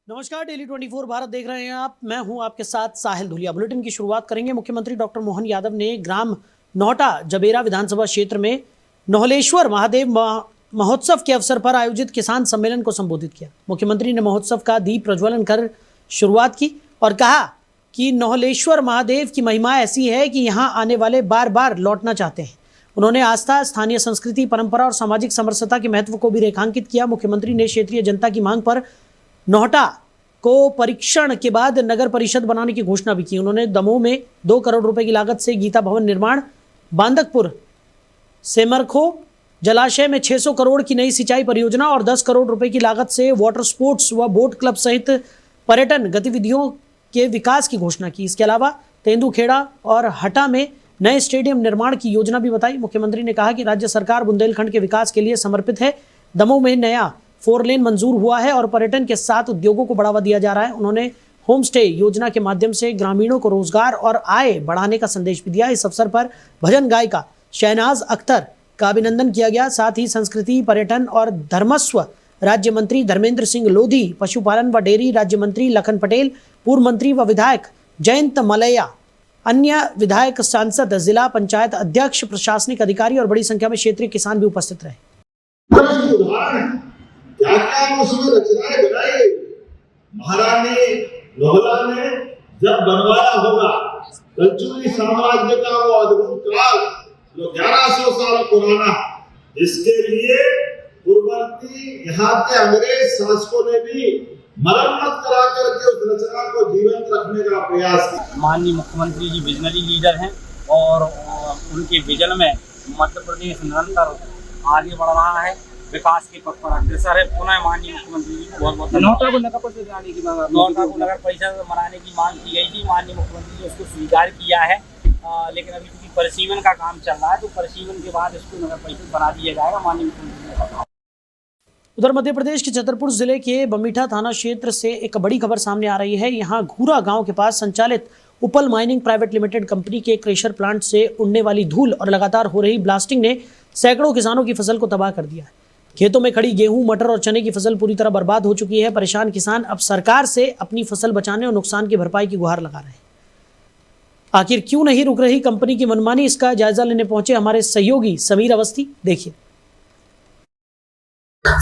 नमस्कार, डेली 24 भारत देख रहे हैं आप। मैं हूं आपके साथ साहिल धुलिया। बुलेटिन की शुरुआत करेंगे। मुख्यमंत्री डॉक्टर मोहन यादव ने ग्राम नौटा जबेरा विधानसभा क्षेत्र में नोहलेश्वर महादेव महोत्सव के अवसर पर आयोजित किसान सम्मेलन को संबोधित किया। मुख्यमंत्री ने महोत्सव का दीप प्रज्वलन कर शुरुआत की और कहा कि नोहलेश्वर महादेव की महिमा ऐसी है कि यहाँ आने वाले बार बार लौटना चाहते हैं। उन्होंने आस्था, स्थानीय संस्कृति, परंपरा और सामाजिक समरसता के महत्व को भी रेखांकित किया। मुख्यमंत्री ने क्षेत्रीय जनता की मांग पर नौहटा को परीक्षण के बाद नगर परिषद बनाने की घोषणा भी की। उन्होंने दमोह में 2 करोड़ रुपए की लागत से गीता भवन निर्माण, बांदकपुर सेमरखो जलाशय में 600 करोड़ की नई सिंचाई परियोजना और 10 करोड़ रुपए की लागत से वाटर स्पोर्ट्स व बोट क्लब सहित पर्यटन गतिविधियों के विकास की घोषणा की। इसके अलावा तेंदुखेड़ा और हटा में नए स्टेडियम निर्माण की योजना भी बताई। मुख्यमंत्री ने कहा कि राज्य सरकार बुंदेलखंड के विकास के लिए समर्पित है। दमोह में नया 4 लेन मंजूर हुआ है और पर्यटन के साथ उद्योगों को बढ़ावा दिया जा रहा है। उन्होंने होम स्टे योजना के माध्यम से ग्रामीणों को रोजगार और आय बढ़ाने का संदेश भी दिया। इस अवसर पर भजन गायिका शहनाज अख्तर का अभिनंदन किया गया। साथ ही संस्कृति, पर्यटन और धर्मस्व राज्य मंत्री धर्मेंद्र सिंह लोधी, पशुपालन व डेयरी राज्य मंत्री लखन पटेल, पूर्व मंत्री व विधायक जयंत मलैया, अन्य विधायक, सांसद, जिला पंचायत अध्यक्ष, प्रशासनिक अधिकारी और बड़ी संख्या में क्षेत्रीय किसान भी उपस्थित रहे। क्या क्या उसमें रचनाएं बनाई गई। महारानी नोहला ने जब बनवाया होगा कलचुरी साम्राज्य का वो अद्भुत काल जो 1100 साल पुराना, इसके लिए पूर्ववर्ती यहाँ के अंग्रेज शासकों ने भी मरम्मत करा करके उस रचना को जीवंत रखने का प्रयास किया। माननीय मुख्यमंत्री जी विजनरी लीडर हैं और उनके विजन में मध्य प्रदेश निरंतर आगे बढ़ रहा है, विकास के पथ पर अग्रसर है। पुनः माननीय मुख्यमंत्री जी बहुत बहुत नौटा को नगर परिषद बनाने की बनाने की मांग की गई थी। माननीय मुख्यमंत्री जी उसको स्वीकार किया है, लेकिन अभी क्योंकि परिसीमन का काम चल रहा है तो परिसीमन के बाद इसको नगर परिषद बना दिया जाएगा। माननीय मुख्यमंत्री ने कहा। उधर मध्य प्रदेश के छतरपुर जिले के बमीठा थाना क्षेत्र से एक बड़ी खबर सामने आ रही है। यहाँ घूरा गांव के पास संचालित उपल माइनिंग प्राइवेट लिमिटेड कंपनी के क्रेशर प्लांट से उड़ने वाली धूल और लगातार हो रही ब्लास्टिंग ने सैकड़ों किसानों की फसल को तबाह कर दिया है। खेतों में खड़ी गेहूं, मटर और चने की फसल पूरी तरह बर्बाद हो चुकी है। परेशान किसान अब सरकार से अपनी फसल बचाने और नुकसान की भरपाई की गुहार लगा रहे हैं। आखिर क्यों नहीं रुक रही कंपनी की मनमानी, इसका जायजा लेने पहुंचे हमारे सहयोगी समीर अवस्थी। देखिए।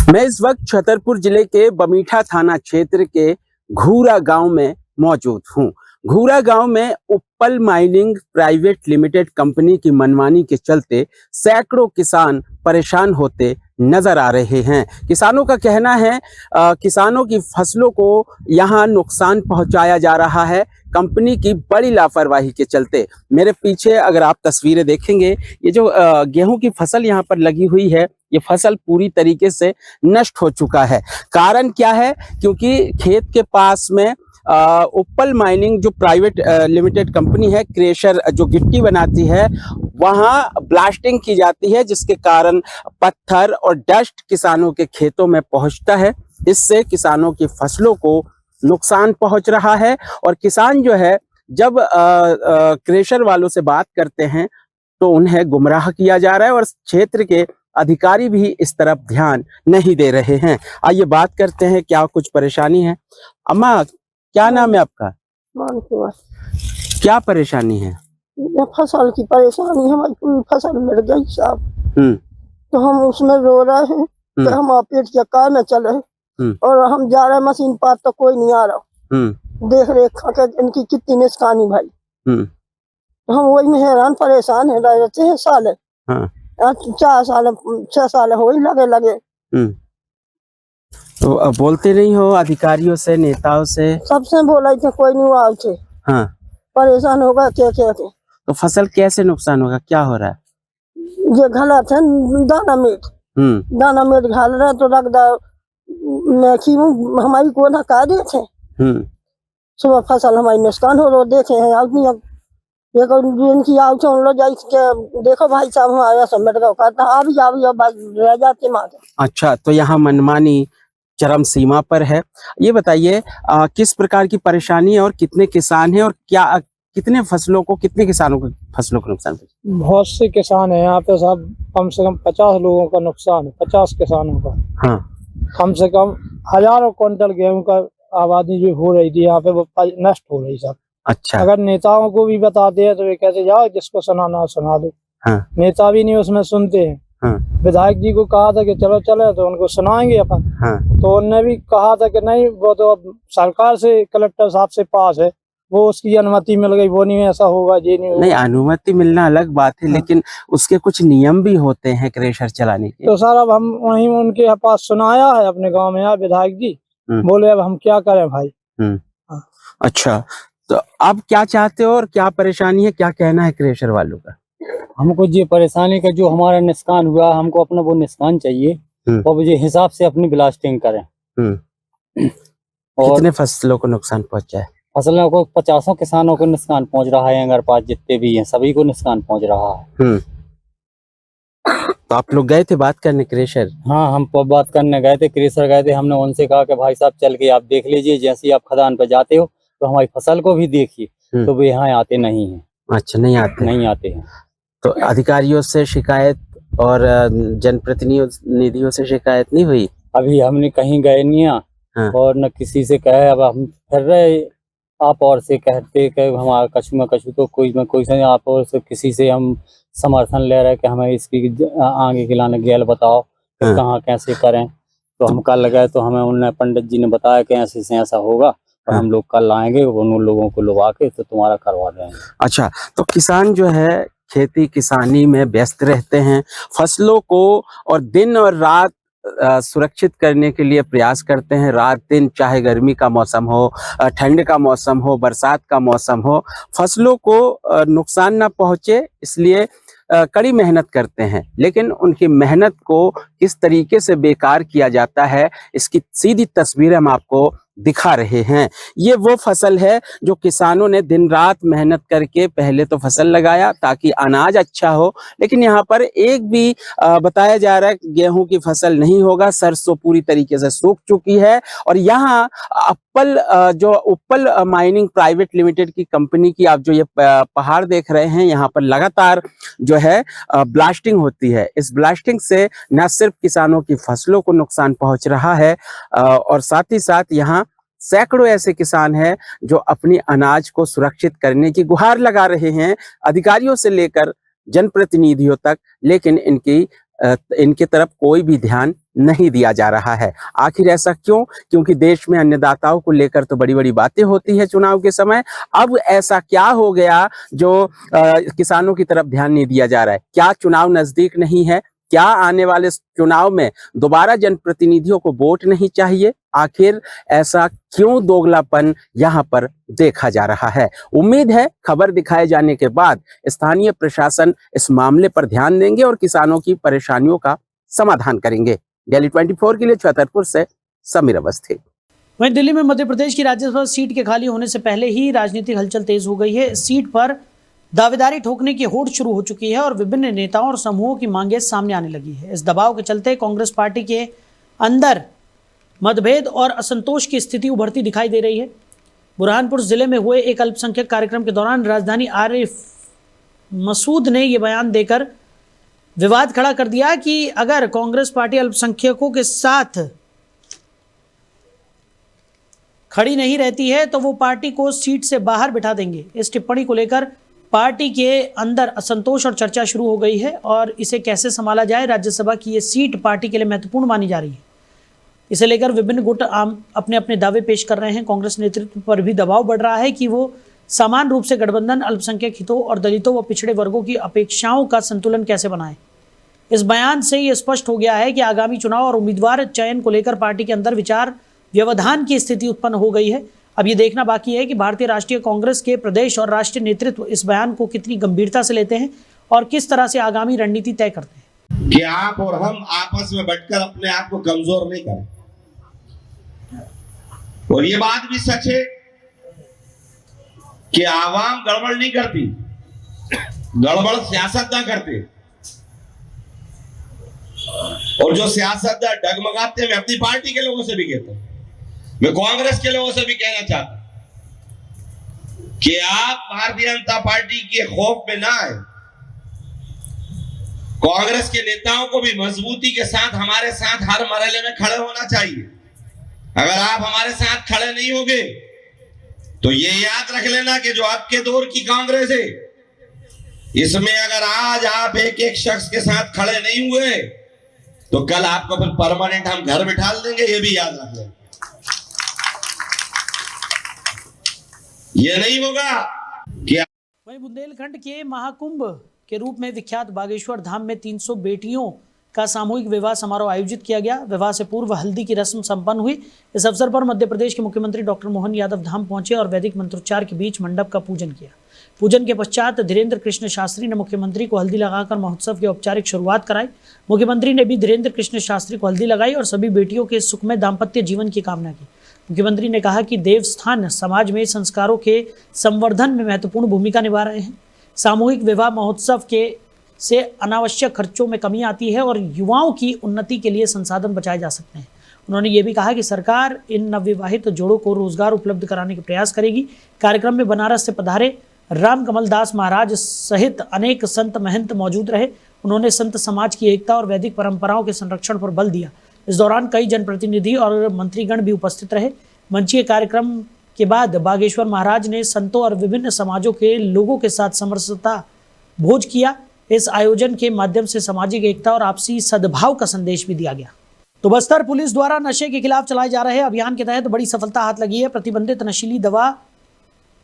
मैं इस वक्त छतरपुर जिले के बमीठा थाना क्षेत्र के घूरा गांव में मौजूद हूं। घूरा गांव में उपल माइनिंग प्राइवेट लिमिटेड कंपनी की मनमानी के चलते सैकड़ों किसान परेशान होते नजर आ रहे हैं। किसानों का कहना है किसानों की फसलों को यहां नुकसान पहुंचाया जा रहा है कंपनी की बड़ी लापरवाही के चलते। मेरे पीछे अगर आप तस्वीरें देखेंगे, ये जो गेहूं की फसल यहां पर लगी हुई है, ये फसल पूरी तरीके से नष्ट हो चुका है। कारण क्या है? क्योंकि खेत के पास में उपल माइनिंग जो प्राइवेट लिमिटेड कंपनी है, क्रेशर जो गिट्टी बनाती है, वहां ब्लास्टिंग की जाती है, जिसके कारण पत्थर और डस्ट किसानों के खेतों में पहुंचता है। इससे किसानों की फसलों को नुकसान पहुंच रहा है और किसान जो है जब क्रेशर वालों से बात करते हैं तो उन्हें गुमराह किया जा रहा है और क्षेत्र के अधिकारी भी इस तरफ ध्यान नहीं दे रहे हैं। आइए बात करते हैं क्या कुछ परेशानी है। अम्मा, क्या नाम है आपका? क्या परेशानी है? फसल की परेशानी, हमारी पूरी फसल मर गई साहब। तो हम उसमें रो रहे हैं कि हम पेट के कार न चले और हम जा रहे मशीन पर तो कोई नहीं आ रहा देख रेख के इनकी कितनी निष्कानी भाई। तो हम वही में हैरान परेशान है रहते हैं साल 4 साल 6 साल हो लगे। तो अब बोलते नहीं हो अधिकारियों से, नेताओं से? सबसे बोला थे, कोई नहीं आए थे। हाँ। परेशान होगा क्या क्या के। तो फसल कैसे नुकसान होगा? क्या हो रहा है? ये गलत है, दाना मेट घाल रहे तो रख दो हमारी को ना का देते। सुबह फसल हमारी नुकसान हो रहा देखे हैं आदमी। अब इनकी आओ लो जाए देखो भाई साहब हमारा सबमिट कहता अभी रह जाते माँ। अच्छा, तो यहाँ मनमानी चरम सीमा पर है। ये बताइए किस प्रकार की परेशानी है और कितने किसान हैं और क्या कितने किसानों को फसलों का नुकसान? बहुत से किसान हैं यहाँ पे साहब, कम से कम 50 लोगों का नुकसान है, 50 किसानों का। हाँ। कम से कम हजारों क्विंटल गेहूं का आबादी जो हो रही थी यहाँ पे वो नष्ट हो रही सब। अच्छा। अगर नेताओं को भी बताते हैं तो वे कहते जाओ जिसको सुनाना सुना दो। हाँ। नेता भी नहीं उसमें सुनते हैं। हाँ। विधायक जी को कहा था कि चलो चले तो उनको सुनाएंगे अपन। हाँ। तो उनने भी कहा था कि नहीं वो तो अब सरकार से कलेक्टर साहब से पास है, वो उसकी अनुमति मिल गई, वो नहीं ऐसा होगा ये नहीं होगा। नहीं, अनुमति मिलना अलग बात है। हाँ। लेकिन उसके कुछ नियम भी होते हैं क्रेशर चलाने के। तो सर अब हम वहीं उनके पास सुनाया है अपने गांव में, यार विधायक जी बोले अब हम क्या करें भाई। हाँ। अच्छा, तो अब क्या चाहते हो और क्या परेशानी है, क्या कहना है क्रेशर वालों का? हमको ये परेशानी का जो हमारा नुकसान हुआ, हमको अपना वो नुकसान चाहिए और मुझे हिसाब से अपनी ब्लास्टिंग करें। और कितने फसलों को नुकसान पहुंचा है? फसलों को 50 किसानों को नुकसान पहुंच रहा है, अगर पास जितने भी हैं सभी को नुकसान पहुंच रहा है। तो आप लोग गए थे बात करने क्रेशर? हाँ, हम बात करने गए थे, क्रेशर गए थे। हमने उनसे कहा कि भाई साहब चल के आप देख लीजिए, जैसे ही आप खदान पे जाते हो तो हमारी फसल को भी देखिए। तो वे यहाँ आते नहीं हैं। अच्छा, नहीं आते हैं। तो अधिकारियों से शिकायत और जनप्रतिनिधियों से शिकायत नहीं हुई? अभी हमने कहीं गए नहीं है। हाँ। और न किसी से कहे, अब हम फिर रहे आप और से कहते कि हमारा कछु में कछु तो कोई से आप और से किसी से हम समर्थन ले रहे कि हमें इसकी आगे के लाने गैल बताओ कि कहाँ कैसे करें। तो हम कल गए तो हमें उन्होंने पंडित जी ने बताया कि ऐसे से ऐसा होगा और हम लोग कल आएंगे, उन लोगों को लुभा के तो तुम्हारा करवा देंगे। अच्छा, तो किसान जो है खेती किसानी में व्यस्त रहते हैं, फसलों को और दिन और रात सुरक्षित करने के लिए प्रयास करते हैं। रात दिन, चाहे गर्मी का मौसम हो, ठंड का मौसम हो, बरसात का मौसम हो, फसलों को नुकसान ना पहुंचे इसलिए कड़ी मेहनत करते हैं। लेकिन उनकी मेहनत को किस तरीके से बेकार किया जाता है, इसकी सीधी तस्वीर हम आपको दिखा रहे हैं। ये वो फसल है जो किसानों ने दिन रात मेहनत करके पहले तो फसल लगाया ताकि अनाज अच्छा हो, लेकिन यहाँ पर एक भी बताया जा रहा है कि गेहूं की फसल नहीं होगा। सरसों पूरी तरीके से सूख चुकी है और यहाँ उप्पल माइनिंग प्राइवेट लिमिटेड की कंपनी की आप जो ये पहाड़ देख रहे हैं, यहाँ पर लगातार जो है ब्लास्टिंग होती है। इस ब्लास्टिंग से न सिर्फ किसानों की फसलों को नुकसान पहुंच रहा है और साथ ही साथ यहाँ सैकड़ों ऐसे किसान हैं जो अपनी अनाज को सुरक्षित करने की गुहार लगा रहे हैं अधिकारियों से लेकर जनप्रतिनिधियों तक, लेकिन इनके तरफ कोई भी ध्यान नहीं दिया जा रहा है। आखिर ऐसा क्यों? क्योंकि देश में अन्नदाताओं को लेकर तो बड़ी बड़ी बातें होती है चुनाव के समय। अब ऐसा क्या हो गया जो किसानों की तरफ ध्यान नहीं दिया जा रहा है? क्या चुनाव नजदीक नहीं है? क्या आने वाले चुनाव में दोबारा जनप्रतिनिधियों को वोट नहीं चाहिए? आखिर ऐसा क्यों दोगलापन यहाँ पर देखा जा रहा है? उम्मीद है खबर दिखाए जाने के बाद स्थानीय प्रशासन इस मामले पर ध्यान देंगे और किसानों की परेशानियों का समाधान करेंगे। दिल्ली 24 के लिए छतरपुर से समीर अवस्थी। वहीं दिल्ली में मध्य प्रदेश की राज्यसभा सीट के खाली होने से पहले ही राजनीतिक हलचल तेज हो गई है। इस सीट पर दावेदारी ठोकने की होड़ शुरू हो चुकी है और विभिन्न नेताओं और समूहों की मांगें सामने आने लगी है। इस दबाव के चलते कांग्रेस पार्टी के अंदर मतभेद और असंतोष की स्थिति उभरती दिखाई दे रही है। बुरहानपुर जिले में हुए एक अल्पसंख्यक कार्यक्रम के दौरान राजधानी आरिफ मसूद ने यह बयान देकर विवाद खड़ा कर दिया कि अगर कांग्रेस पार्टी अल्पसंख्यकों के साथ खड़ी नहीं रहती है तो वो पार्टी को सीट से बाहर बिठा देंगे। इस टिप्पणी को लेकर पार्टी के अंदर असंतोष और चर्चा शुरू हो गई है और इसे कैसे संभाला जाए, राज्यसभा की ये सीट पार्टी के लिए महत्वपूर्ण मानी जा रही है। इसे लेकर विभिन्न गुट अपने अपने दावे पेश कर रहे हैं। कांग्रेस नेतृत्व पर भी दबाव बढ़ रहा है कि वो समान रूप से गठबंधन अल्पसंख्यक हितों और दलितों व पिछड़े वर्गों की अपेक्षाओं का संतुलन कैसे बनाए। इस बयान से ये स्पष्ट हो गया है कि आगामी चुनाव और उम्मीदवार चयन को लेकर पार्टी के अंदर विचार व्यवधान की स्थिति उत्पन्न हो गई है। अब ये देखना बाकी है कि भारतीय राष्ट्रीय कांग्रेस के प्रदेश और राष्ट्रीय नेतृत्व इस बयान को कितनी गंभीरता से लेते हैं और किस तरह से आगामी रणनीति तय करते हैं। कि आप और हम आपस में बैठकर अपने आप को कमजोर नहीं करें। और ये बात भी सच है कि आवाम गड़बड़ नहीं करती, गड़बड़ सियासतदान करते। और जो सियासतदान डगमगाते हैं, मैं अपनी पार्टी के लोगों से भी कहता हूं, मैं कांग्रेस के लोगों से भी कहना चाहता हूं कि आप भारतीय जनता पार्टी के खौफ में ना आए। कांग्रेस के नेताओं को भी मजबूती के साथ हमारे साथ हर मरहले में खड़े होना चाहिए। अगर आप हमारे साथ खड़े नहीं होगे तो ये याद रख लेना कि जो आपके दौर की कांग्रेस है, इसमें अगर आज आप एक एक शख्स के साथ खड़े नहीं हुए तो कल आपको फिर परमानेंट हम घर बिठा देंगे, ये भी याद रख लें। ये नहीं होगा कि वहीं बुंदेलखंड के महाकुंभ के रूप में विख्यात बागेश्वर धाम में 300 बेटियों का सामूहिक विवाह समारोह आयोजित किया गया। विवाह से पूर्व हल्दी की रस्म संपन्न हुई। इस अवसर पर मध्य प्रदेश के मुख्यमंत्री डॉक्टर मोहन यादव धाम पहुंचे और वैदिक मंत्रोच्चार के बीच मंडप का पूजन किया। पूजन के पश्चात धीरेन्द्र कृष्ण शास्त्री ने मुख्यमंत्री को हल्दी लगाकर महोत्सव की औपचारिक शुरुआत कराई। मुख्यमंत्री ने भी धीरेन्द्र कृष्ण शास्त्री को हल्दी लगाई और सभी बेटियों के सुखमय दाम्पत्य जीवन की कामना की। मुख्यमंत्री ने कहा कि देवस्थान समाज में संस्कारों के संवर्धन में महत्वपूर्ण भूमिका निभा रहे हैं। सामूहिक विवाह महोत्सव के से अनावश्यक खर्चों में कमी आती है और युवाओं की उन्नति के लिए संसाधन बचाए जा सकते हैं। उन्होंने ये भी कहा कि सरकार इन नवविवाहित जोड़ों को रोजगार उपलब्ध कराने के प्रयास करेगी। कार्यक्रम में बनारस से पधारे राम कमल दास महाराज सहित अनेक संत महंत मौजूद रहे। उन्होंने संत समाज की एकता और वैदिक परंपराओं के संरक्षण पर बल दिया। इस दौरान कई जनप्रतिनिधि और मंत्रीगण भी उपस्थित रहे। मंचीय कार्यक्रम के बाद बागेश्वर महाराज ने संतों और विभिन्न समाजों के लोगों के साथ समरसता भोज किया। इस आयोजन के माध्यम से सामाजिक एकता और आपसी सद्भाव का संदेश भी दिया गया। तो बस्तर पुलिस द्वारा नशे के खिलाफ चलाए जा रहे अभियान के तहत बड़ी सफलता हाथ लगी है। प्रतिबंधित नशीली दवा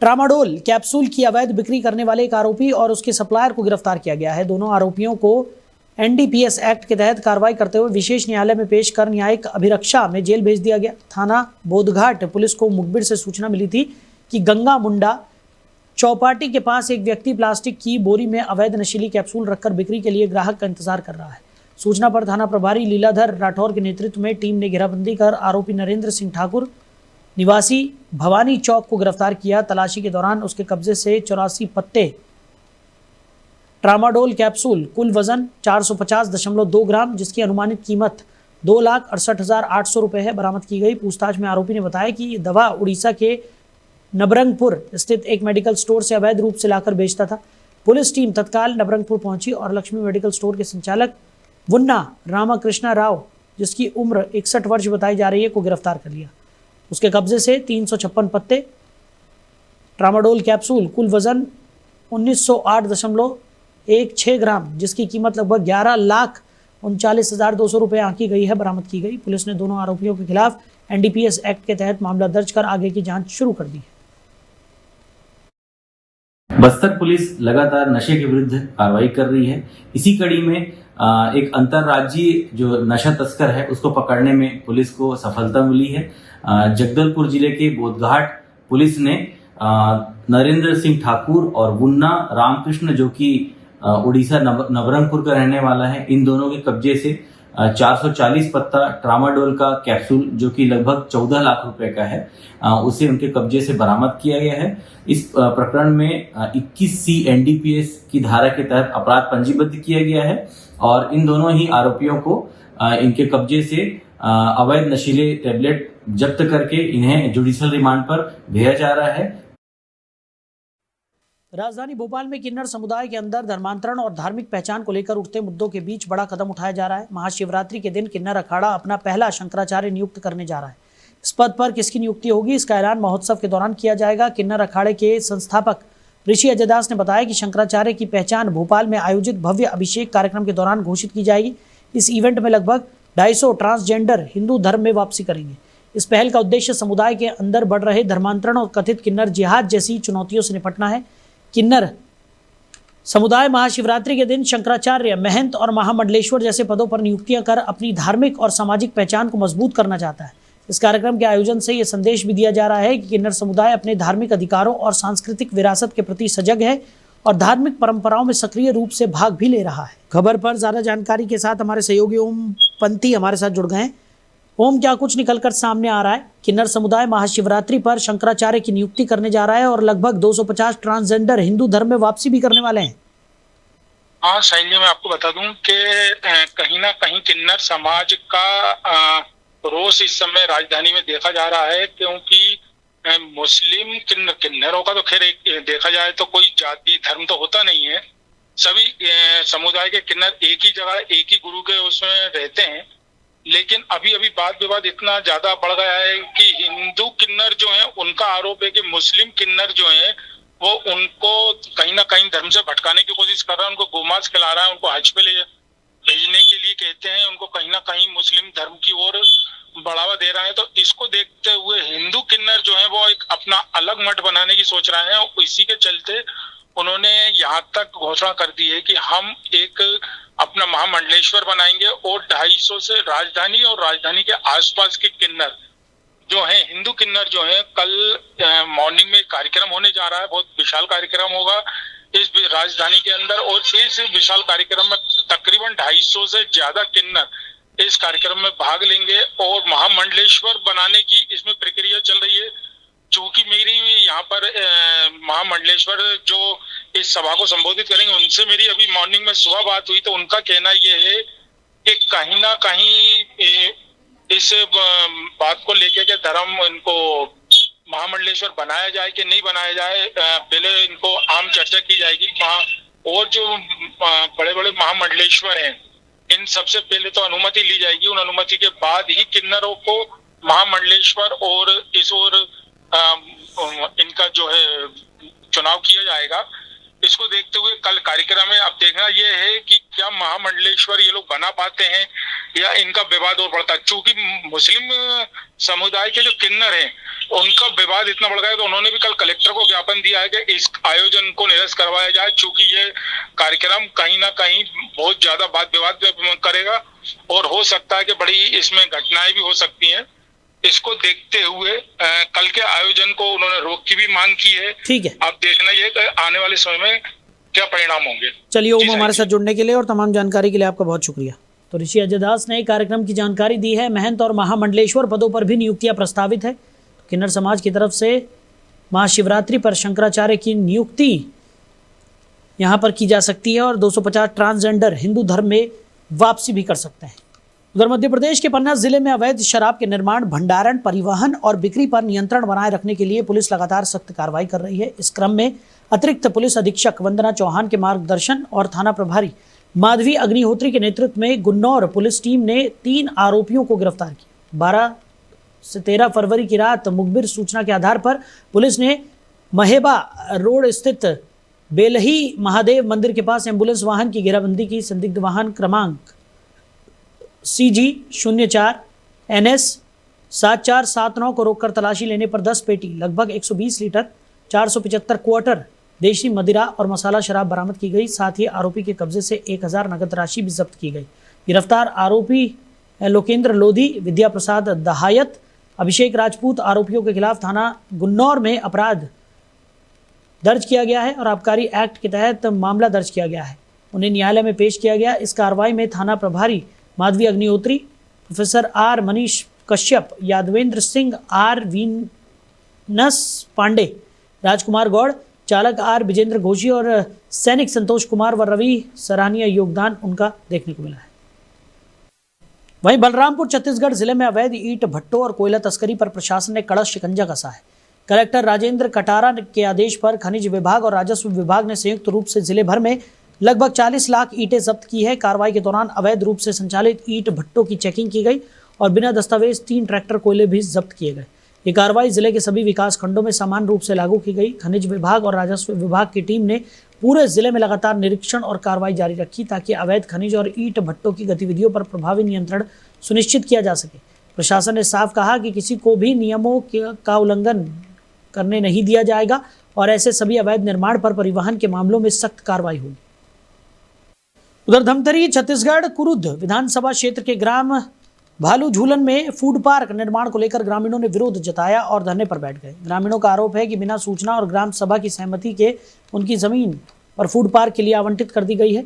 ट्रामाडोल कैप्सूल की अवैध बिक्री करने वाले एक आरोपी और उसके सप्लायर को गिरफ्तार किया गया है। दोनों आरोपियों को एनडीपीएस एक्ट के तहत कार्रवाई करते हुए विशेष न्यायालय में पेश कर न्यायिक अभिरक्षा में जेल भेज दिया गया। थाना बोधघाट पुलिस को मुखबिर से सूचना मिली थी कि गंगा मुंडा चौपाटी के पास एक व्यक्ति प्लास्टिक की बोरी में अवैध नशीली कैप्सूल रखकर बिक्री के लिए ग्राहक का इंतजार कर रहा है। सूचना पर थाना प्रभारी लीलाधर राठौर के नेतृत्व में टीम ने घेराबंदी कर आरोपी नरेंद्र सिंह ठाकुर निवासी भवानी चौक को गिरफ्तार किया। तलाशी के दौरान उसके कब्जे से 84 पत्ते ट्रामाडोल कैप्सूल कुल वजन 450.2 ग्राम जिसकी अनुमानित कीमत 2,68,800 रुपये है बरामद की गई। पूछताछ में आरोपी ने बताया कि ये दवा उड़ीसा के नबरंगपुर स्थित एक मेडिकल स्टोर से अवैध रूप से लाकर बेचता था। पुलिस टीम तत्काल नबरंगपुर पहुंची और लक्ष्मी मेडिकल स्टोर के संचालक वुन्ना रामाकृष्णा राव जिसकी उम्र 61 वर्ष बताई जा रही है को गिरफ्तार कर लिया। उसके कब्जे से 356 पत्ते ट्रामाडोल कैप्सूल कुल वजन 1908.16 ग्राम जिसकी कीमत लगभग 11,39,200 रुपये आंकी गई है बरामद की गई। पुलिस ने दोनों आरोपियों के खिलाफ एनडीपीएस एक्ट के तहत मामला दर्ज कर आगे की जांच शुरू कर दी है। बस्तर पुलिस लगातार नशे के विरुद्ध कार्रवाई कर रही है। इसी कड़ी में एक अंतर्राज्यीय जो नशा तस्कर है उसको पकड़ने में पुलिस को सफलता मिली है। जगदलपुर जिले के बोधघाट पुलिस ने नरेंद्र सिंह ठाकुर और वुन्ना रामकृष्ण जो कि उड़ीसा नबरंगपुर का रहने वाला है, इन दोनों के कब्जे से 440 पत्ता ट्रामाडोल का कैप्सूल जो कि लगभग 14 लाख रुपए का है उसे उनके कब्जे से बरामद किया गया है। इस प्रकरण में 21C एनडीपीएस की धारा के तहत अपराध पंजीबद्ध किया गया है और इन दोनों ही आरोपियों को इनके कब्जे से अवैध नशीले टैबलेट जब्त करके इन्हें जुडिशियल रिमांड पर भेजा जा रहा है। राजधानी भोपाल में किन्नर समुदाय के अंदर धर्मांतरण और धार्मिक पहचान को लेकर उठते मुद्दों के बीच बड़ा कदम उठाया जा रहा है। महाशिवरात्रि के दिन किन्नर अखाड़ा अपना पहला शंकराचार्य नियुक्त करने जा रहा है। इस पद पर किसकी नियुक्ति होगी इसका ऐलान महोत्सव के दौरान किया जाएगा। किन्नर अखाड़े के संस्थापक ऋषि अजय दास ने बताया कि शंकराचार्य की पहचान भोपाल में आयोजित भव्य अभिषेक कार्यक्रम के दौरान घोषित की जाएगी। इस इवेंट में लगभग 250 ट्रांसजेंडर हिंदू धर्म में वापसी करेंगे। इस पहल का उद्देश्य समुदाय के अंदर बढ़ रहे धर्मांतरण और कथित किन्नर जिहाद जैसी चुनौतियों से निपटना है। किन्नर समुदाय महाशिवरात्रि के दिन शंकराचार्य, महंत और महामंडलेश्वर जैसे पदों पर नियुक्तियां कर अपनी धार्मिक और सामाजिक पहचान को मजबूत करना चाहता है। इस कार्यक्रम के आयोजन से यह संदेश भी दिया जा रहा है कि किन्नर समुदाय अपने धार्मिक अधिकारों और सांस्कृतिक विरासत के प्रति सजग है और धार्मिक परंपराओं में सक्रिय रूप से भाग भी ले रहा है। खबर पर ज्यादा जानकारी के साथ हमारे सहयोगी ओम पंथी हमारे साथ जुड़ गए हैं। ओम, क्या कुछ निकलकर सामने आ रहा है? किन्नर समुदाय महाशिवरात्रि पर शंकराचार्य की नियुक्ति करने जा रहा है और लगभग 250 ट्रांसजेंडर हिंदू धर्म में वापसी भी करने वाले हैं। हाँ शैली, मैं आपको बता दूं कि कहीं ना कहीं किन्नर समाज का रोष इस समय राजधानी में देखा जा रहा है, क्योंकि मुस्लिम किन्नरों का तो खैर देखा जाए तो कोई जाति धर्म तो होता नहीं है। सभी समुदाय के किन्नर एक ही जगह एक ही गुरु के उसमें रहते हैं, लेकिन अभी अभी वाद विवाद इतना ज्यादा बढ़ गया है कि हिंदू किन्नर जो है उनका आरोप है कि मुस्लिम किन्नर जो है वो उनको कहीं ना कहीं धर्म से भटकाने की कोशिश कर रहा है, उनको गोमांस खिला रहा है, उनको हज पे ले भेजने के लिए कहते हैं, उनको कहीं ना कहीं मुस्लिम धर्म की ओर बढ़ावा दे रहा है। तो इसको देखते हुए हिंदू किन्नर जो है वो एक अपना अलग मठ बनाने की सोच रहे हैं और इसी के चलते उन्होंने यहाँ तक घोषणा कर दी है कि हम एक अपना महामंडलेश्वर बनाएंगे और 250 से राजधानी और राजधानी के आसपास के किन्नर जो हैं, हिंदू किन्नर जो हैं, कल मॉर्निंग में कार्यक्रम होने जा रहा है, बहुत विशाल कार्यक्रम होगा इस राजधानी के अंदर और इस विशाल कार्यक्रम में तकरीबन 250 से ज्यादा किन्नर इस कार्यक्रम में भाग लेंगे और महामंडलेश्वर बनाने की इसमें प्रक्रिया चल रही है। चूंकि मेरी यहाँ पर महामंडलेश्वर जो इस सभा को संबोधित करेंगे उनसे मेरी अभी मॉर्निंग में सुबह बात हुई, तो उनका कहना ये है कि कहीं ना कहीं इस बात को लेकर के धर्म इनको महामंडलेश्वर बनाया जाए कि नहीं बनाया जाए, पहले इनको आम चर्चा की जाएगी। और जो बड़े बड़े महामंडलेश्वर हैं इन सबसे पहले तो अनुमति ली जाएगी, उन अनुमति के बाद ही किन्नरों को महामंडलेश्वर और इस ओर इनका जो है चुनाव किया जाएगा। इसको देखते हुए कल कार्यक्रम में अब देखना यह है कि क्या महामंडलेश्वर ये लोग बना पाते हैं या इनका विवाद और बढ़ता है। चूंकि मुस्लिम समुदाय के जो किन्नर हैं उनका विवाद इतना बढ़ गया है तो उन्होंने भी कल कलेक्टर को ज्ञापन दिया है कि इस आयोजन को निरस्त करवाया जाए, चूंकि ये कार्यक्रम कहीं ना कहीं बहुत ज्यादा वाद विवाद करेगा और हो सकता है कि बड़ी इसमें घटनाएं भी हो सकती हैं। इसको देखते हुए कल के आयोजन को उन्होंने रोक की भी मांग की है। ठीक है, अब देखना ये कि आने वाले समय में क्या परिणाम होंगे। चलिए ओम, हमारे साथ जुड़ने के लिए और तमाम जानकारी के लिए आपका बहुत शुक्रिया। तो ऋषि अजय दास ने कार्यक्रम की जानकारी दी है। महंत और महामंडलेश्वर पदों पर भी नियुक्तियां प्रस्तावित है। किन्नर समाज की तरफ से महाशिवरात्रि पर शंकराचार्य की नियुक्ति यहां पर की जा सकती है और 250 ट्रांसजेंडर हिंदू धर्म में वापसी भी कर सकते हैं। उधर मध्य प्रदेश के पन्ना जिले में अवैध शराब के निर्माण, भंडारण, परिवहन और बिक्री पर नियंत्रण बनाए रखने के लिए पुलिस लगातार सख्त कार्रवाई कर रही है। इस क्रम में अतिरिक्त पुलिस अधीक्षक वंदना चौहान के मार्गदर्शन और थाना प्रभारी माधवी अग्निहोत्री के नेतृत्व में गुन्नौर पुलिस टीम ने 3 आरोपियों को गिरफ्तार किया। 12 से 13 फरवरी की रात मुखबिर सूचना के आधार पर पुलिस ने महेबा रोड स्थित बेलही महादेव मंदिर के पास एम्बुलेंस वाहन की घेराबंदी की। संदिग्ध वाहन क्रमांक CG 04 NS 7479 को रोककर तलाशी लेने पर 10 पेटी लगभग 120 लीटर 475 क्वार्टर देशी मदिरा और मसाला शराब बरामद की गई। साथ ही आरोपी के कब्जे से 1000 नगद राशि भी जब्त की गई। गिरफ्तार आरोपी लोकेंद्र लोधी, विद्या प्रसाद दहायत, अभिषेक राजपूत आरोपियों के खिलाफ थाना गुन्नौर में अपराध दर्ज किया गया है और आबकारी एक्ट के तहत मामला दर्ज किया गया है। उन्हें न्यायालय में पेश किया गया। इस कार्रवाई में थाना प्रभारी Madhavi Agnihotri, professor R Manish Kashyap, Yadvendra Singh, R Venus Pande, Rajkumar Gaur, चालक R विजेंद्र घोषी और सैनिक संतोष कुमार व रवि सराहनीय योगदान उनका देखने को मिला है। वहीं बलरामपुर छत्तीसगढ़ जिले में अवैध ईंट भट्टों और कोयला तस्करी पर प्रशासन ने कड़ा शिकंजा कसा है। कलेक्टर राजेंद्र कटारा के आदेश पर खनिज विभाग और राजस्व विभाग ने संयुक्त रूप से जिले भर में लगभग 40 लाख ईंटें जब्त की है। कार्रवाई के दौरान अवैध रूप से संचालित ईंट भट्टों की चेकिंग की गई और बिना दस्तावेज 3 ट्रैक्टर कोयले भी जब्त किए गए। ये कार्रवाई जिले के सभी विकास खंडों में समान रूप से लागू की गई। खनिज विभाग और राजस्व विभाग की टीम ने पूरे जिले में लगातार निरीक्षण और कार्रवाई जारी रखी ताकि अवैध खनिज और ईंट भट्टों की गतिविधियों पर प्रभावी नियंत्रण सुनिश्चित किया जा सके। प्रशासन ने साफ कहा कि किसी को भी नियमों का उल्लंघन करने नहीं दिया जाएगा और ऐसे सभी अवैध निर्माण पर परिवहन के मामलों में सख्त कार्रवाई होगी। उधर धमतरी छत्तीसगढ़ कुरुद विधानसभा क्षेत्र के ग्राम भालू झूलन में फूड पार्क निर्माण को लेकर ग्रामीणों ने विरोध जताया और धरने पर बैठ गए। ग्रामीणों का आरोप है कि बिना सूचना और ग्राम सभा की सहमति के उनकी जमीन पर फूड पार्क के लिए आवंटित कर दी गई है।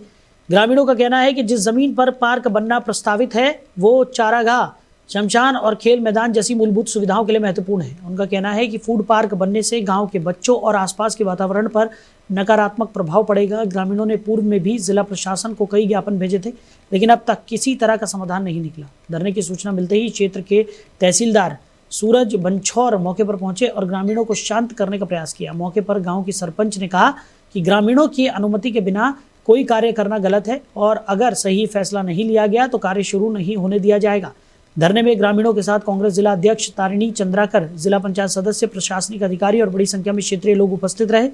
ग्रामीणों का कहना है कि जिस जमीन पर पार्क बनना प्रस्तावित है वो चारागाह, शमशान और खेल मैदान जैसी मूलभूत सुविधाओं के लिए महत्वपूर्ण है। उनका कहना है कि फूड पार्क बनने से गांव के बच्चों और आसपास के वातावरण पर नकारात्मक प्रभाव पड़ेगा। ग्रामीणों ने पूर्व में भी जिला प्रशासन को कई ज्ञापन भेजे थे, लेकिन अब तक किसी तरह का समाधान नहीं निकला। धरने की सूचना मिलते ही क्षेत्र के तहसीलदार सूरज बंछौर मौके पर पहुंचे और ग्रामीणों को शांत करने का प्रयास किया। मौके पर गाँव की सरपंच ने कहा कि ग्रामीणों की अनुमति के बिना कोई कार्य करना गलत है और अगर सही फैसला नहीं लिया गया तो कार्य शुरू नहीं होने दिया जाएगा। धरने में ग्रामीणों के साथ कांग्रेस जिला अध्यक्ष तारिणी चंद्राकर, जिला पंचायत सदस्य, प्रशासनिक अधिकारी और बड़ी संख्या में क्षेत्रीय लोग उपस्थित रहे।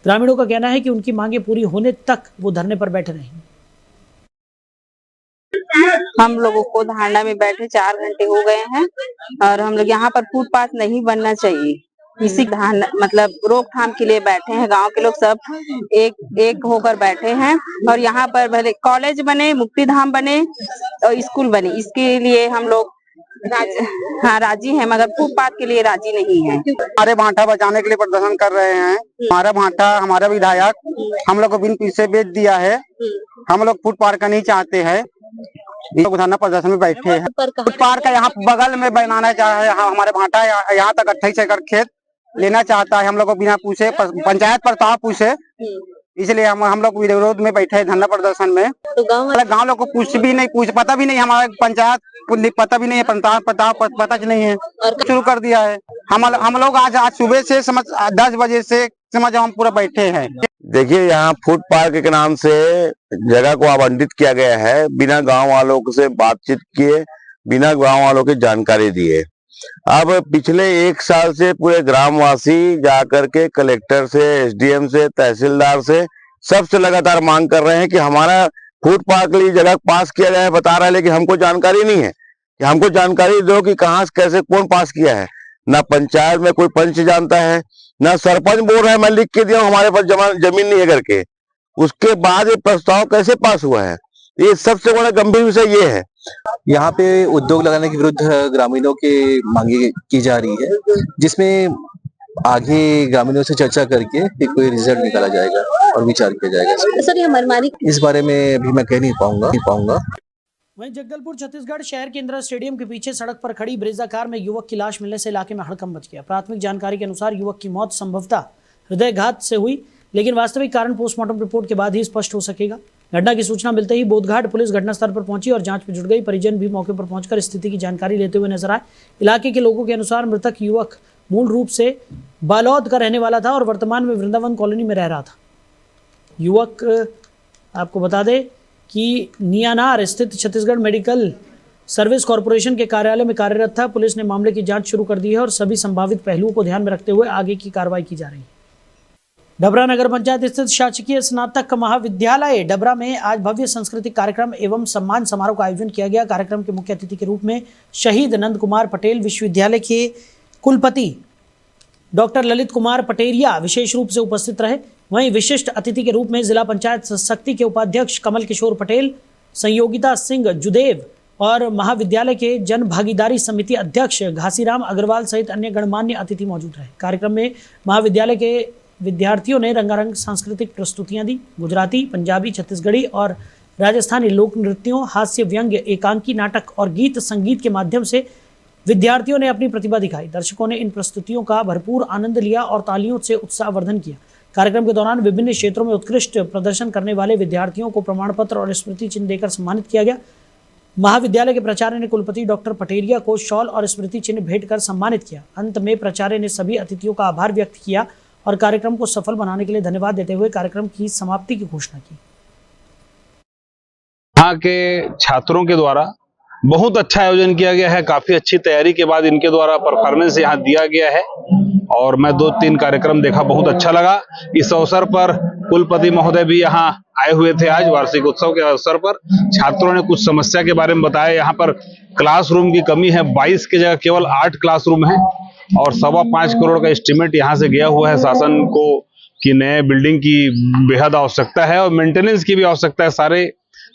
ग्रामीणों का कहना है कि उनकी मांगे पूरी होने तक वो धरने पर बैठे रहेंगे। हम लोगों को धरना में बैठे 4 घंटे हो गए हैं और हम लोग यहाँ पर फुटपाथ नहीं बनना चाहिए, इसी मतलब रोकथाम के लिए बैठे हैं। गांव के लोग सब एक होकर बैठे हैं और यहाँ पर भले कॉलेज बने, मुक्तिधाम बने और स्कूल बने, इसके लिए हम लोग राजी हैं, मगर फुटपाथ के लिए राजी नहीं है। हमारे भांटा बचाने के लिए प्रदर्शन कर रहे हैं। हमारा भांटा, हमारा विधायक हम लोग को बिन पैसे बेच दिया है। हम लोग फुटपाथ का नहीं चाहते हैं। धरना प्रदर्शन में बैठे हैं। फुटपाथ का यहाँ बगल में बनाना चाह रहे हैं। हमारे भांटा यहाँ तक 28 एकड़ खेत लेना चाहता है। हम लोग को बिना पूछे, पंचायत प्रस्ताव पूछे, इसलिए हम लोग विरोध में बैठे हैं धरना प्रदर्शन में। तो गाँव लोग को पता भी नहीं, हमारे पंचायत पता भी नहीं है, पता नहीं है, शुरू कर दिया है। हम लोग आज सुबह से 10 बजे से हम पूरा बैठे हैं। देखिए, यहाँ फूड पार्क के नाम से जगह को आवंटित किया गया है, बिना गांव वालों से बातचीत किए, बिना गांव वालों की जानकारी दिए। अब पिछले 1 साल से पूरे ग्रामवासी जाकर के कलेक्टर से, एसडीएम से, तहसीलदार से, सबसे लगातार मांग कर रहे हैं कि हमारा फूड पार्क के लिए जगह पास किया जाए। बता रहा है, लेकिन हमको जानकारी नहीं है कि हमको जानकारी दो कि कहाँ कैसे कौन पास किया है। ना पंचायत में कोई पंच जानता है, ना सरपंच बोल रहा है मैं लिख के दिया हूँ, हमारे पास जमीन नहीं है करके। उसके बाद ये प्रस्ताव कैसे पास हुआ है, ये सबसे बड़ा गंभीर विषय ये है। यहाँ पे उद्योग लगाने के विरुद्ध ग्रामीणों की मांगे की जा रही है, जिसमें आगे ग्रामीणों से चर्चा करके कोई रिजल्ट निकाला जाएगा और विचार किया जाएगा। सर, ये मनमानी इस बारे में अभी मैं कह नहीं पाऊंगा। वहीं जगदलपुर छत्तीसगढ़ शहर के इंदिरा स्टेडियम के पीछे सड़क पर खड़ी ब्रेजा कार में युवक की लाश मिलने से इलाके में हड़कंप मच गया। प्राथमिक जानकारी के अनुसार युवक की मौत संभवतः हृदयघात से हुई, लेकिन वास्तविक कारण पोस्टमार्टम रिपोर्ट के बाद ही स्पष्ट हो सकेगा। घटना की सूचना मिलते ही बोधघाट पुलिस घटनास्थल पर पहुंची और जांच में जुट गई। परिजन भी मौके पर पहुंचकर स्थिति की जानकारी लेते हुए नजर आए। इलाके के लोगों के अनुसार मृतक युवक मूल रूप से बालौद का रहने वाला था और वर्तमान में वृंदावन कॉलोनी में रह रहा था। युवक, आपको बता दें कि नियानार स्थित छत्तीसगढ़ मेडिकल सर्विस कॉर्पोरेशन के कार्यालय में कार्यरत था। पुलिस ने मामले की जांच शुरू कर दी है और सभी संभावित पहलुओं को ध्यान में रखते हुए आगे की कार्रवाई की जा रही है। डबरा नगर पंचायत स्थित शासकीय स्नातक महाविद्यालय डबरा में आज भव्य सांस्कृतिक कार्यक्रम एवं सम्मान समारोह का आयोजन किया गया। कार्यक्रम के मुख्य अतिथि के रूप में शहीद नंद कुमार पटेल विश्वविद्यालय के कुलपति डॉक्टर ललित कुमार पटेरिया विशेष रूप से उपस्थित रहे। वहीं विशिष्ट अतिथि के रूप में जिला पंचायत शक्ति के उपाध्यक्ष कमल किशोर पटेल, संयोगिता सिंह जुदेव और महाविद्यालय के जन भागीदारी समिति अध्यक्ष घासीराम अग्रवाल सहित अन्य गणमान्य अतिथि मौजूद रहे। कार्यक्रम में महाविद्यालय के विद्यार्थियों ने रंगारंग सांस्कृतिक प्रस्तुतियां दी। गुजराती, पंजाबी, छत्तीसगढ़ी और राजस्थानी लोक नृत्यों, हास्य, व्यंग्य, एकांकी नाटक और गीत संगीत के माध्यम से विद्यार्थियों ने अपनी प्रतिभा दिखाई। दर्शकों ने इन प्रस्तुतियों का भरपूर आनंद लिया और तालियों से उत्साहवर्धन किया। कार्यक्रम के दौरान विभिन्न क्षेत्रों में उत्कृष्ट प्रदर्शन करने वाले विद्यार्थियों को प्रमाण पत्र और स्मृति चिन्ह देकर सम्मानित किया गया। महाविद्यालय के प्राचार्य ने कुलपति डॉक्टर पटेरिया को शॉल और स्मृति चिन्ह भेंट कर सम्मानित किया। अंत में प्राचार्य ने सभी अतिथियों का आभार व्यक्त किया और कार्यक्रम को सफल बनाने के लिए धन्यवाद देते हुए कार्यक्रम की समाप्ति की घोषणा की। यहाँ के छात्रों के द्वारा बहुत अच्छा आयोजन किया गया है। काफी अच्छी तैयारी के बाद इनके द्वारा परफॉर्मेंस यहाँ दिया गया है और मैं 2-3 कार्यक्रम देखा, बहुत अच्छा लगा। इस अवसर पर कुलपति महोदय भी यहाँ आए हुए थे। आज वार्षिक उत्सव के अवसर पर छात्रों ने कुछ समस्या के बारे में बताया। यहाँ पर क्लासरूम की कमी है, 22 की जगह केवल 8 क्लासरूम है और 5.25 करोड़ का एस्टिमेट यहाँ से गया हुआ है शासन को कि नए बिल्डिंग की बेहद आवश्यकता है और मेंटेनेंस की भी आवश्यकता है। सारे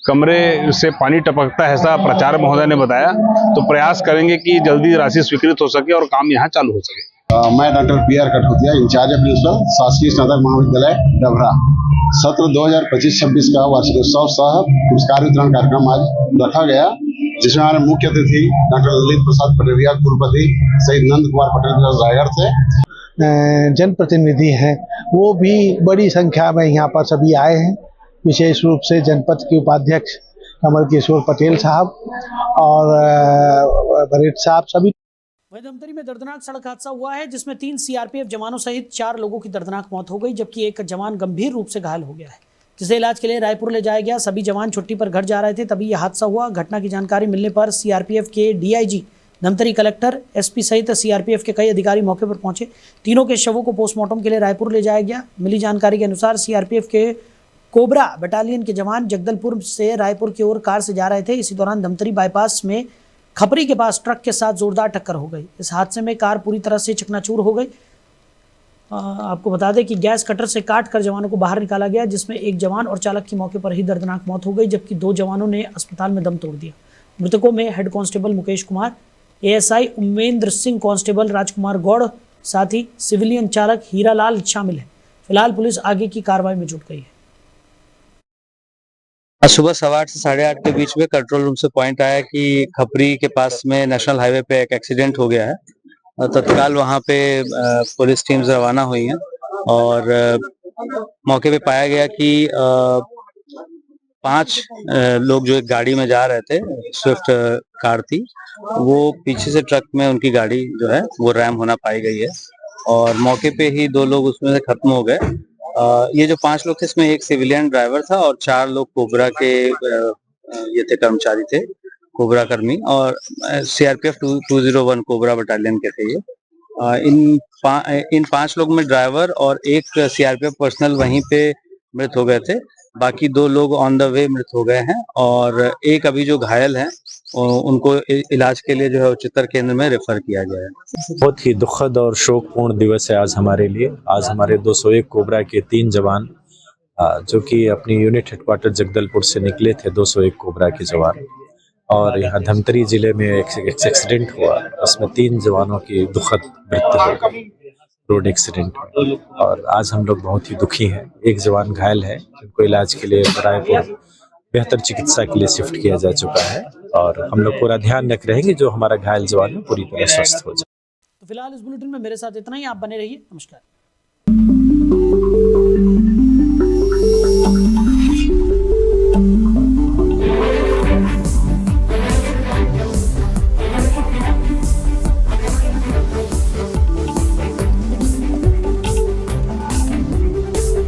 कमरे से पानी टपकता है, ऐसा प्राचार्य महोदय ने बताया। तो प्रयास करेंगे कि जल्दी राशि स्वीकृत हो सके और काम यहाँ चालू हो सके। मैं डॉक्टर PR कठपुतिया, इंचार्ज प्रिंसिपल शासकीय स्नातक महाविद्यालय डबरा। सत्र 2025-26 का वार्षिक उत्सव सह पुरस्कार वितरण कार्यक्रम आज रखा गया, जिसमें हमारे मुख्य अतिथि डॉक्टर ललित प्रसाद पटेरिया कुलपति शहीद नंद कुमार पटेल रायगढ़ थे। जनप्रतिनिधि हैं, वो भी बड़ी संख्या में यहाँ पर सभी आए हैं। विशेष रूप से जनपद के उपाध्यक्ष कमल किशोर पटेल साहब और बरेट साहब सभी। वहीं धमतरी में दर्दनाक सड़क हादसा हुआ है, जिसमें 3 CRPF जवानों सहित 4 लोगों की दर्दनाक मौत हो गई, जबकि एक जवान गंभीर रूप से घायल हो गया है, जिसे इलाज के लिए रायपुर ले जाया गया। सभी जवान छुट्टी पर घर जा रहे थे तभी यह हादसा हुआ। घटना की जानकारी मिलने पर सीआरपीएफ के डीआईजी, धमतरी कलेक्टर, एसपी सहित सीआरपीएफ के कई अधिकारी मौके पर पहुंचे। तीनों के शवों को पोस्टमार्टम के लिए रायपुर ले जाया गया। मिली जानकारी के अनुसार सीआरपीएफ के कोबरा बटालियन के जवान जगदलपुर से रायपुर की ओर कार से जा रहे थे। इसी दौरान धमतरी बाईपास में खपरी के पास ट्रक के साथ जोरदार टक्कर हो गई। इस हादसे में कार पूरी तरह से चकनाचूर हो गई। आपको बता दें कि गैस कटर से काट कर जवानों को बाहर निकाला गया, जिसमें एक जवान और चालक की मौके पर ही दर्दनाक मौत हो गई, जबकि 2 जवानों ने अस्पताल में दम तोड़ दिया। मृतकों में head constable Mukesh Kumar, ASI Umendra Singh, constable Rajkumar Gaur, साथ ही सिविलियन चालक हीरालाल शामिल है। फिलहाल पुलिस आगे की कार्रवाई में जुट गई है। सुबह 8:15 से 8:30 के बीच में कंट्रोल रूम से पॉइंट आया कि खपरी के पास में नेशनल हाईवे पे एक एक्सीडेंट हो गया है। तत्काल वहां पे पुलिस टीम्स रवाना हुई हैं और मौके पे पाया गया कि 5 लोग जो एक गाड़ी में जा रहे थे, स्विफ्ट कार थी, वो पीछे से ट्रक में उनकी गाड़ी जो है वो रैम होना पाई गई है और मौके पे ही 2 लोग उसमें से खत्म हो गए। ये जो 5 लोग थे इसमें एक सिविलियन ड्राइवर था और 4 लोग कोबरा के ये थे, कर्मचारी थे, कोबरा कर्मी, और सीआरपीएफ 201 कोबरा बटालियन के थे ये। इन 5 लोग में ड्राइवर और एक सीआरपीएफ पर्सनल वहीं पे मृत हो गए थे। बाकी 2 लोग ऑन द वे मृत हो गए हैं और एक अभी जो घायल हैं उनको इलाज के लिए जो है उच्चतर केंद्र में रेफर किया गया है। बहुत ही दुखद और शोकपूर्ण दिवस है आज हमारे लिए। आज हमारे 201 कोबरा के 3 जवान जो कि अपनी यूनिट हेडक्वार्टर जगदलपुर से निकले थे, 201 कोबरा के जवान, और यहाँ धमतरी जिले में एक एक्सीडेंट हुआ, उसमें 3 जवानों की दुखद मृत्यु हो गई रोड एक्सीडेंट में। और आज हम लोग बहुत ही दुखी हैं। एक जवान घायल है जिनको इलाज के लिए रायपुर बेहतर चिकित्सा के लिए शिफ्ट किया जा चुका है और हम लोग पूरा ध्यान रख रहे हैं कि जो हमारा घायल जवान है पूरी तरह स्वस्थ हो जाए। तो फिलहाल इस बुलेटिन में मेरे साथ इतना ही। आप बने रहिए। नमस्कार।